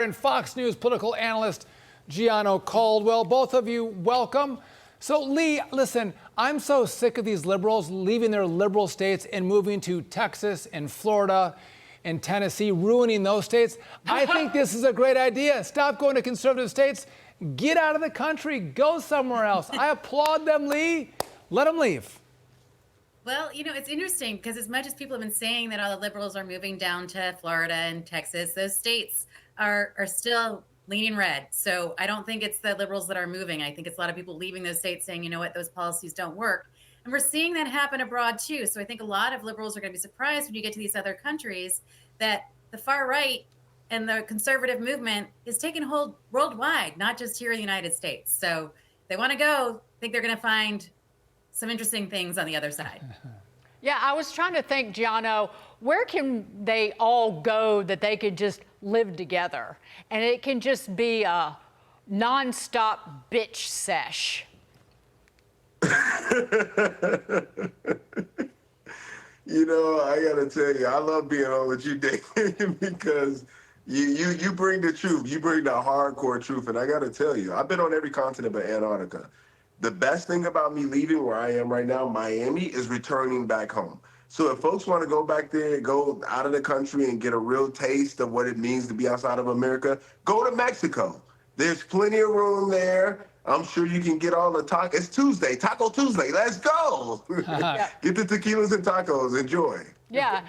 And Fox News political analyst Gianno Caldwell. Both of you, welcome. So, Lee, listen, I'm so sick of these liberals leaving their liberal states and moving to Texas and Florida and Tennessee, ruining those states. I think this is a great idea. Stop going to conservative states. Get out of the country. Go somewhere else. I applaud them, Lee. Let them leave. Well, you know, it's interesting because as much as people have been saying that all the liberals are moving down to Florida and Texas, those states are still leaning red. So I don't think it's the liberals that are moving. I think it's a lot of people leaving those states saying, you know what, those policies don't work. And we're seeing that happen abroad too. So I think a lot of liberals are going to be surprised when you get to these other countries that the far right and the conservative movement is taking hold worldwide, not just here in the United States. So they want to go, I think they're going to find some interesting things on the other side. Yeah, I was trying to think, Gianno, where can they all go that they could just live together? And it can just be a nonstop bitch sesh. You know, I gotta tell you, I love being on with you, Dave, because you bring the truth. You bring the hardcore truth. And I gotta tell you, I've been on every continent but Antarctica. The best thing about me leaving where I am right now, Miami, is returning back home. So if folks want to go back there and go out of the country and get a real taste of what it means to be outside of America, go to Mexico. There's plenty of room there. I'm sure you can get all the tacos. It's Tuesday, Taco Tuesday. Let's go. Get the tequilas and tacos. Enjoy. Yeah.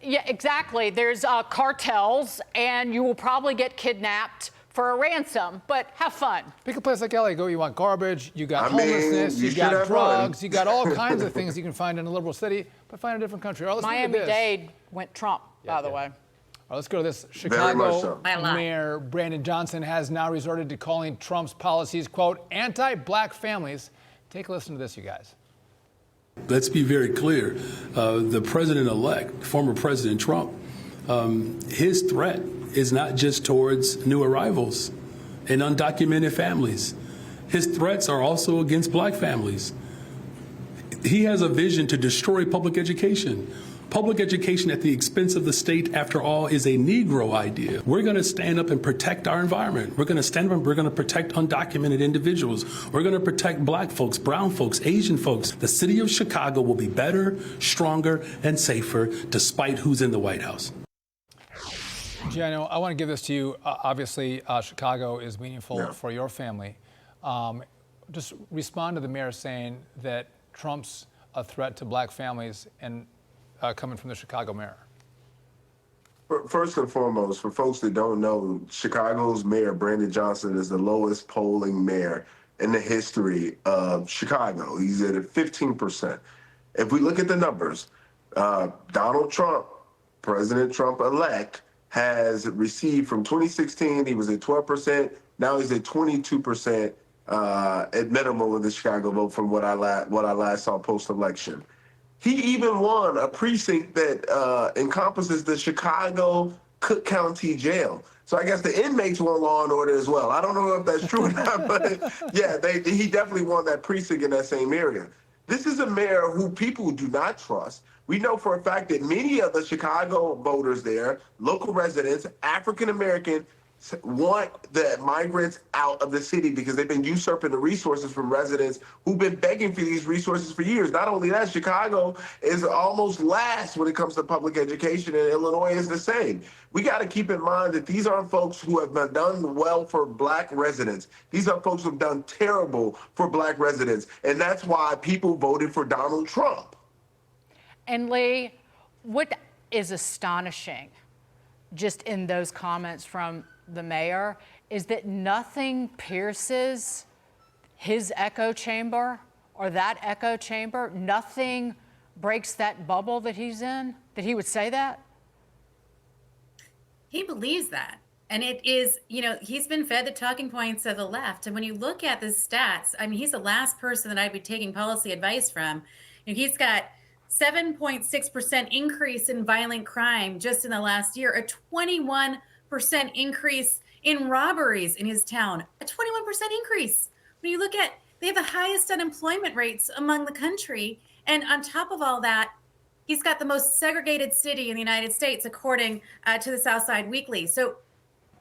Yeah, exactly. There's cartels, and you will probably get kidnapped for a ransom, but have fun. Pick a place like LA. Go. You want garbage, you got homelessness, you got drugs, you got all kinds of things you can find in a liberal city, but find a different country. All right, Miami-Dade went Trump, by the way. All right, let's go to this. Chicago Mayor Brandon Johnson has now resorted to calling Trump's policies, quote, anti-black families. Take a listen to this, you guys. Let's be very clear. The president-elect, former President Trump, his threat is not just towards new arrivals and undocumented families. His threats are also against black families. He has a vision to destroy public education. Public education at the expense of the state, after all, is a Negro idea. We're going to stand up and protect our environment. We're going to stand up and we're going to protect undocumented individuals. We're going to protect black folks, brown folks, Asian folks. The city of Chicago will be better, stronger, and safer despite who's in the White House. Gianno, I want to give this to you. Obviously, Chicago is meaningful for your family. Just respond to the mayor saying that Trump's a threat to black families and coming from the Chicago mayor. First and foremost, for folks that don't know, Chicago's mayor, Brandon Johnson, is the lowest polling mayor in the history of Chicago. He's at 15%. If we look at the numbers, Donald Trump, President Trump-elect, has received from 2016, he was at 12%. Now he's at 22% at minimum of the Chicago vote from what I last saw post-election. He even won a precinct that encompasses the Chicago Cook County Jail. So I guess the inmates want law and order as well. I don't know if that's true or not, but yeah, he definitely won that precinct in that same area. This is a mayor who people do not trust. We know for a fact that many of the Chicago voters there, local residents, African-American, want the migrants out of the city because they've been usurping the resources from residents who've been begging for these resources for years. Not only that, Chicago is almost last when it comes to public education, and Illinois is the same. We got to keep in mind that these aren't folks who have done well for black residents. These are folks who have done terrible for black residents, and that's why people voted for Donald Trump. And Lee, what is astonishing just in those comments from the mayor is that nothing pierces his echo chamber or that echo chamber. Nothing breaks that bubble that he's in, that he would say that. He believes that. And it is, you know, he's been fed the talking points of the left. And when you look at the stats, I mean, he's the last person that I'd be taking policy advice from. You know, he's got 7.6% increase in violent crime just in the last year, a 21% increase in robberies in his town, a 21% increase. When you look at, they have the highest unemployment rates among the country. And on top of all that, he's got the most segregated city in the United States, according to the Southside Weekly. So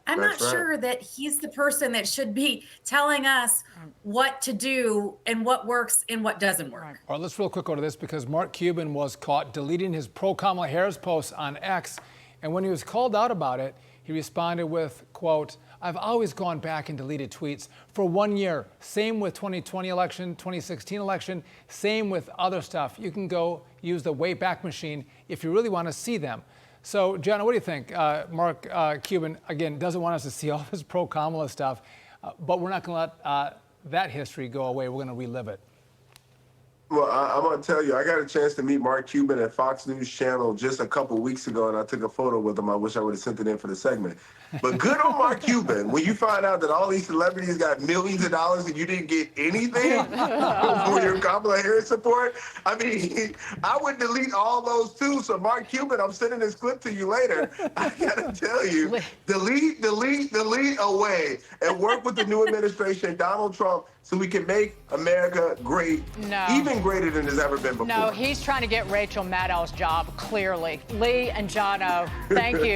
I'm That's not right. sure that he's the person that should be telling us what to do and what works and what doesn't work. All right, let's real quick go to this because Mark Cuban was caught deleting his pro-Kamala Harris posts on X. And when he was called out about it, he responded with, quote, "I've always gone back and deleted tweets for 1 year. Same with 2020 election, 2016 election, same with other stuff. You can go use the Wayback Machine if you really want to see them." So, Gianno, what do you think? Mark Cuban, again, doesn't want us to see all of his pro-Kamala stuff, but we're not going to let that history go away. We're going to relive it. Well, I'm going to tell you, I got a chance to meet Mark Cuban at Fox News Channel just a couple weeks ago, and I took a photo with him. I wish I would have sent it in for the segment. But good on Mark Cuban, when you find out that all these celebrities got millions of dollars and you didn't get anything for your Kamala Harris support, I mean, I would delete all those too. So Mark Cuban, I'm sending this clip to you later. I got to tell you, delete away and work with the new administration, Donald Trump, so we can make America great, even greater than it's ever been before. No, he's trying to get Rachel Maddow's job, clearly. Lee and Gianno, thank you.